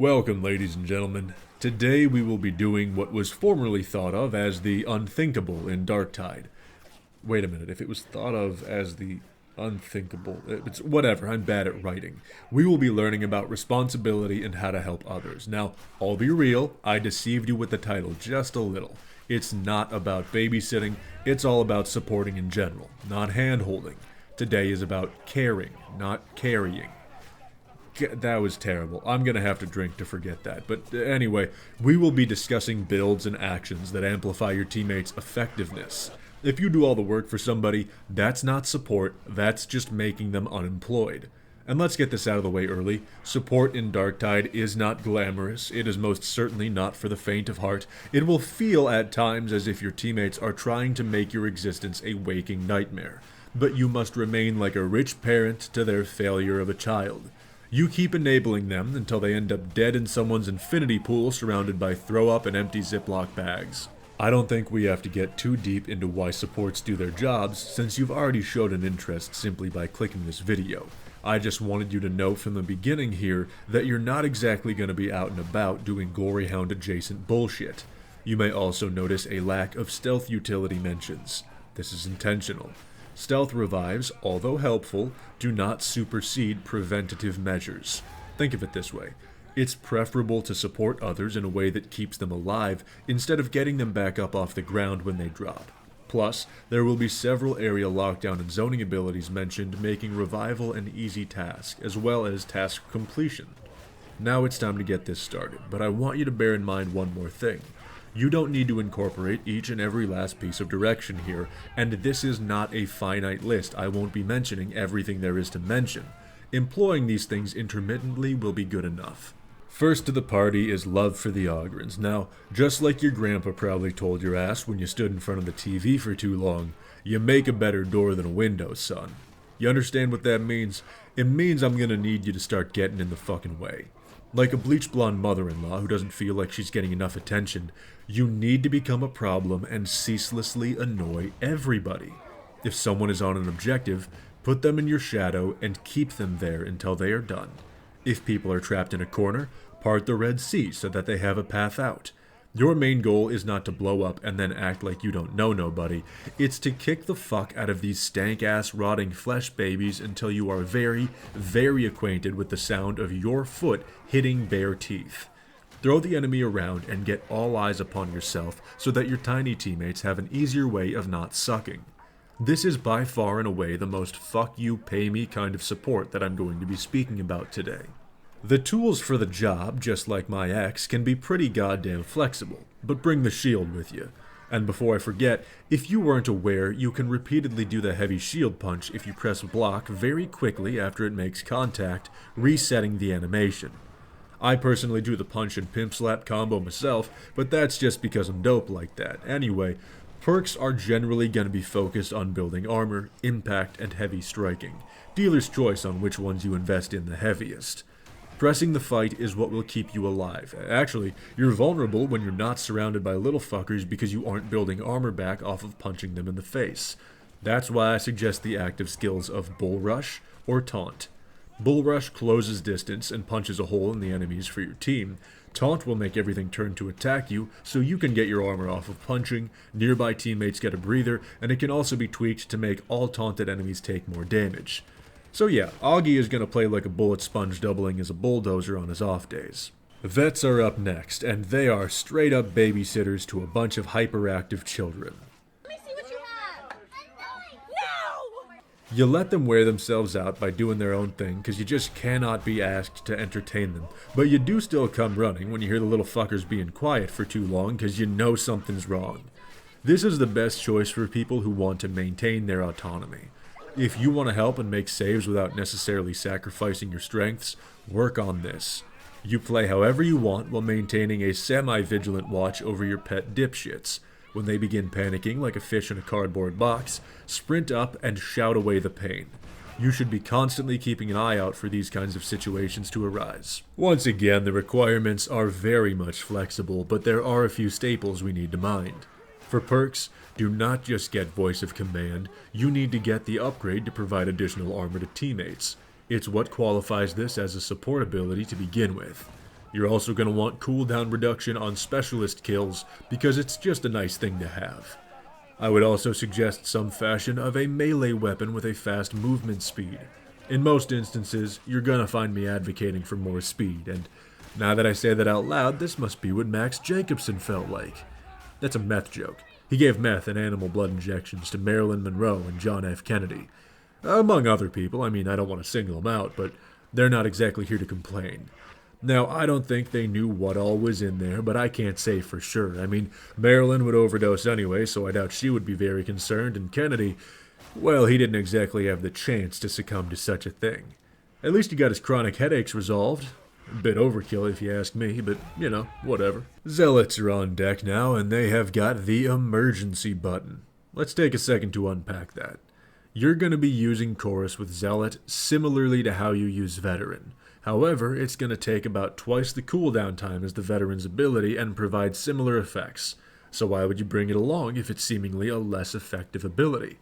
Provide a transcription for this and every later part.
Welcome, ladies and gentlemen. Today we will be doing what was formerly thought of as the unthinkable in Darktide. Wait a minute, if it was thought of as the unthinkable, it's whatever, I'm bad at writing. We will be learning about responsibility and how to help others. Now, I'll be real, I deceived you with the title just a little. It's not about babysitting, it's all about supporting in general, not hand-holding. Today is about caring, not carrying. That was terrible. I'm gonna have to drink to forget that. But anyway, we will be discussing builds and actions that amplify your teammates' effectiveness. If you do all the work for somebody, that's not support, that's just making them unemployed. And let's get this out of the way early. Support in Darktide is not glamorous. It is most certainly not for the faint of heart. It will feel at times as if your teammates are trying to make your existence a waking nightmare. But you must remain like a rich parent to their failure of a child. You keep enabling them until they end up dead in someone's infinity pool surrounded by throw-up and empty Ziploc bags. I don't think we have to get too deep into why supports do their jobs, since you've already showed an interest simply by clicking this video. I just wanted you to know from the beginning here that you're not exactly going to be out and about doing Glory Hound adjacent bullshit. You may also notice a lack of stealth utility mentions. This is intentional. Stealth revives, although helpful, do not supersede preventative measures. Think of it this way. It's preferable to support others in a way that keeps them alive instead of getting them back up off the ground when they drop. Plus, there will be several area lockdown and zoning abilities mentioned, making revival an easy task, as well as task completion. Now it's time to get this started, but I want you to bear in mind one more thing. You don't need to incorporate each and every last piece of direction here, and this is not a finite list. I won't be mentioning everything there is to mention. Employing these things intermittently will be good enough. First to the party is love for the Ogryns. Now, just like your grandpa probably told your ass when you stood in front of the TV for too long, you make a better door than a window, son. You understand what that means? It means I'm gonna need you to start getting in the fucking way. Like a bleach blonde mother-in-law who doesn't feel like she's getting enough attention, you need to become a problem and ceaselessly annoy everybody. If someone is on an objective, put them in your shadow and keep them there until they are done. If people are trapped in a corner, part the Red Sea so that they have a path out. Your main goal is not to blow up and then act like you don't know nobody. It's to kick the fuck out of these stank-ass rotting flesh babies until you are very, very acquainted with the sound of your foot hitting bare teeth. Throw the enemy around and get all eyes upon yourself so that your tiny teammates have an easier way of not sucking. This is by far and away the most fuck you pay me kind of support that I'm going to be speaking about today. The tools for the job, just like my ex, can be pretty goddamn flexible, but bring the shield with you. And before I forget, if you weren't aware, you can repeatedly do the heavy shield punch if you press block very quickly after it makes contact, resetting the animation. I personally do the punch and pimp slap combo myself, but that's just because I'm dope like that. Anyway, perks are generally going to be focused on building armor, impact, and heavy striking. Dealer's choice on which ones you invest in the heaviest. Pressing the fight is what will keep you alive. Actually, you're vulnerable when you're not surrounded by little fuckers because you aren't building armor back off of punching them in the face. That's why I suggest the active skills of Bull Rush or Taunt. Bull Rush closes distance and punches a hole in the enemies for your team. Taunt will make everything turn to attack you, so you can get your armor off of punching, nearby teammates get a breather, and it can also be tweaked to make all taunted enemies take more damage. So yeah, Augie is going to play like a bullet sponge doubling as a bulldozer on his off days. Vets are up next, and they are straight up babysitters to a bunch of hyperactive children. Let me see what you have. No! You let them wear themselves out by doing their own thing because you just cannot be asked to entertain them. But you do still come running when you hear the little fuckers being quiet for too long because you know something's wrong. This is the best choice for people who want to maintain their autonomy. If you want to help and make saves without necessarily sacrificing your strengths, work on this. You play however you want while maintaining a semi-vigilant watch over your pet dipshits. When they begin panicking like a fish in a cardboard box, sprint up and shout away the pain. You should be constantly keeping an eye out for these kinds of situations to arise. Once again, the requirements are very much flexible, but there are a few staples we need to mind. For perks, do not just get Voice of Command, you need to get the upgrade to provide additional armor to teammates. It's what qualifies this as a support ability to begin with. You're also going to want cooldown reduction on specialist kills because it's just a nice thing to have. I would also suggest some fashion of a melee weapon with a fast movement speed. In most instances, you're gonna find me advocating for more speed, and now that I say that out loud, this must be what Max Jacobson felt like. That's a meth joke. He gave meth and animal blood injections to Marilyn Monroe and John F. Kennedy. Among other people. I mean, I don't want to single them out, but they're not exactly here to complain. Now, I don't think they knew what all was in there, but I can't say for sure. I mean, Marilyn would overdose anyway, so I doubt she would be very concerned, and Kennedy, well, he didn't exactly have the chance to succumb to such a thing. At least he got his chronic headaches resolved. A bit overkill if you ask me, but, you know, whatever. Zealots are on deck now, and they have got the emergency button. Let's take a second to unpack that. You're going to be using Chorus with Zealot similarly to how you use Veteran. However, it's going to take about twice the cooldown time as the Veteran's ability and provide similar effects. So why would you bring it along if it's seemingly a less effective ability?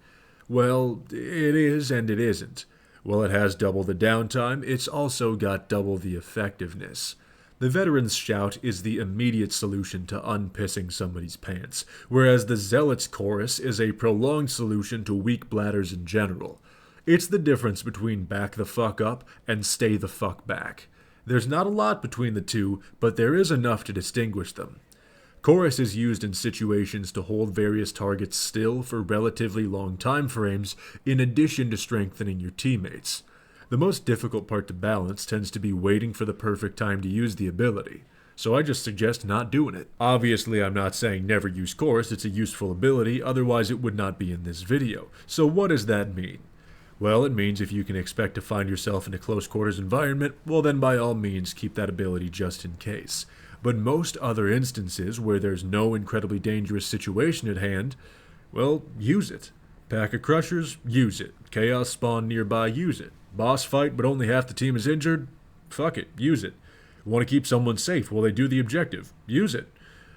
Well, it is and it isn't. While it has double the downtime, it's also got double the effectiveness. The Veteran's Shout is the immediate solution to unpissing somebody's pants, whereas the Zealot's Chorus is a prolonged solution to weak bladders in general. It's the difference between back the fuck up and stay the fuck back. There's not a lot between the two, but there is enough to distinguish them. Chorus is used in situations to hold various targets still for relatively long time frames, in addition to strengthening your teammates. The most difficult part to balance tends to be waiting for the perfect time to use the ability, so I just suggest not doing it. Obviously, I'm not saying never use Chorus, it's a useful ability, otherwise it would not be in this video. So what does that mean? Well, it means if you can expect to find yourself in a close quarters environment, well then by all means keep that ability just in case. But most other instances where there's no incredibly dangerous situation at hand, well, use it. Pack of Crushers, use it. Chaos spawn nearby, use it. Boss fight but only half the team is injured, fuck it, use it. Want to keep someone safe while they do the objective, use it.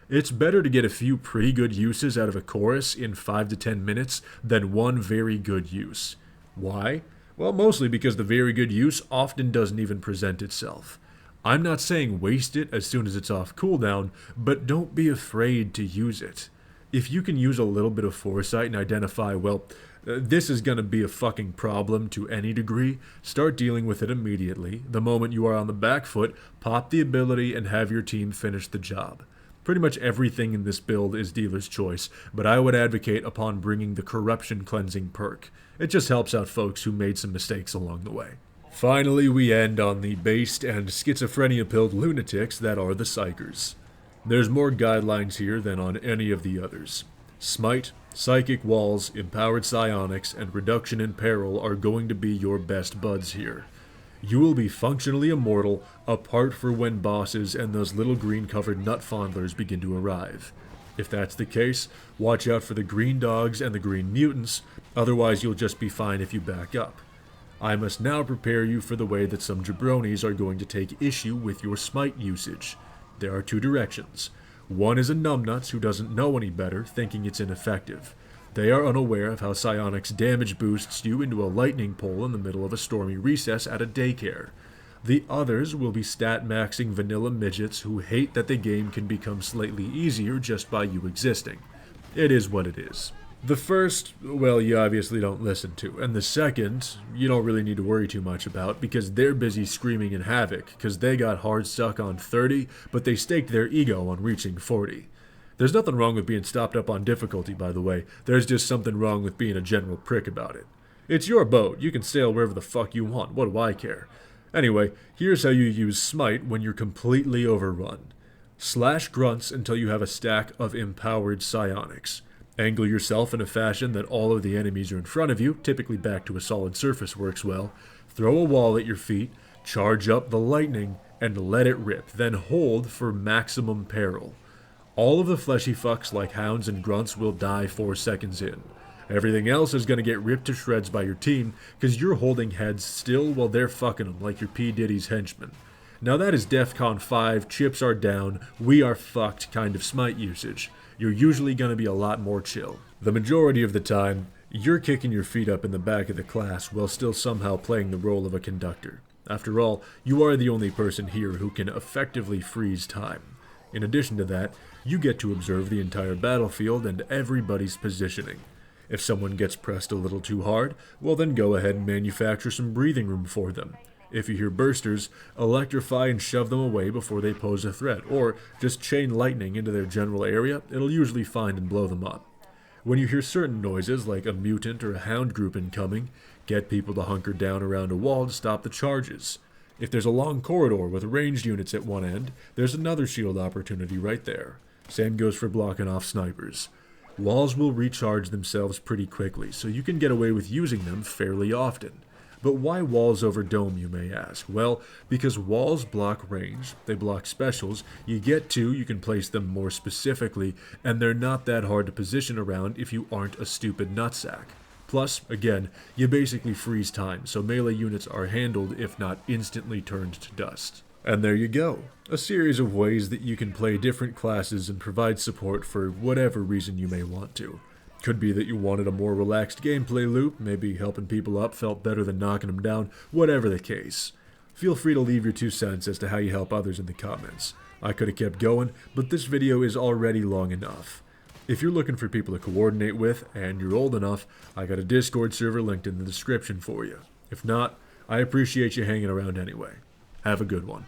It's better to get a few pretty good uses out of a Chorus in 5 to 10 minutes than one very good use. Why? Well, mostly because the very good use often doesn't even present itself. I'm not saying waste it as soon as it's off cooldown, but don't be afraid to use it. If you can use a little bit of foresight and identify, well, this is going to be a fucking problem to any degree, start dealing with it immediately. The moment you are on the back foot, pop the ability and have your team finish the job. Pretty much everything in this build is dealer's choice, but I would advocate upon bringing the corruption cleansing perk. It just helps out folks who made some mistakes along the way. Finally, we end on the based and schizophrenia-pilled lunatics that are the Psykers. There's more guidelines here than on any of the others. Smite, Psychic Walls, Empowered Psionics, and Reduction in Peril are going to be your best buds here. You will be functionally immortal, apart for when bosses and those little green-covered nut fondlers begin to arrive. If that's the case, watch out for the green dogs and the green mutants, otherwise you'll just be fine if you back up. I must now prepare you for the way that some jabronis are going to take issue with your smite usage. There are two directions. One is a numbnuts who doesn't know any better, thinking it's ineffective. They are unaware of how psionics damage boosts you into a lightning pole in the middle of a stormy recess at a daycare. The others will be stat-maxing vanilla midgets who hate that the game can become slightly easier just by you existing. It is what it is. The first, well, you obviously don't listen to, and the second, you don't really need to worry too much about because they're busy screaming in havoc because they got hard stuck on 30, but they staked their ego on reaching 40. There's nothing wrong with being stopped up on difficulty, by the way. There's just something wrong with being a general prick about it. It's your boat. You can sail wherever the fuck you want. What do I care? Anyway, here's how you use Smite when you're completely overrun. Slash grunts until you have a stack of empowered psionics. Angle yourself in a fashion that all of the enemies are in front of you, typically back to a solid surface works well. Throw a wall at your feet, charge up the lightning, and let it rip, then hold for maximum peril. All of the fleshy fucks like hounds and grunts will die 4 seconds in. Everything else is going to get ripped to shreds by your team because you're holding heads still while they're fucking them like your P. Diddy's henchmen. Now that is DEFCON 5, chips are down, we are fucked kind of smite usage. You're usually going to be a lot more chill. The majority of the time, you're kicking your feet up in the back of the class while still somehow playing the role of a conductor. After all, you are the only person here who can effectively freeze time. In addition to that, you get to observe the entire battlefield and everybody's positioning. If someone gets pressed a little too hard, well then go ahead and manufacture some breathing room for them. If you hear bursters, electrify and shove them away before they pose a threat, or just chain lightning into their general area. It'll usually find and blow them up. When you hear certain noises, like a mutant or a hound group incoming, get people to hunker down around a wall to stop the charges. If there's a long corridor with ranged units at one end, there's another shield opportunity right there. Same goes for blocking off snipers. Walls will recharge themselves pretty quickly, so you can get away with using them fairly often. But why walls over dome, you may ask? Well, because walls block range, they block specials, you get to, you can place them more specifically, and they're not that hard to position around if you aren't a stupid nutsack. Plus, again, you basically freeze time, so melee units are handled if not instantly turned to dust. And there you go, a series of ways that you can play different classes and provide support for whatever reason you may want to. Could be that you wanted a more relaxed gameplay loop, maybe helping people up felt better than knocking them down, whatever the case. Feel free to leave your 2 cents as to how you help others in the comments. I could have kept going, but this video is already long enough. If you're looking for people to coordinate with, and you're old enough, I got a Discord server linked in the description for you. If not, I appreciate you hanging around anyway. Have a good one.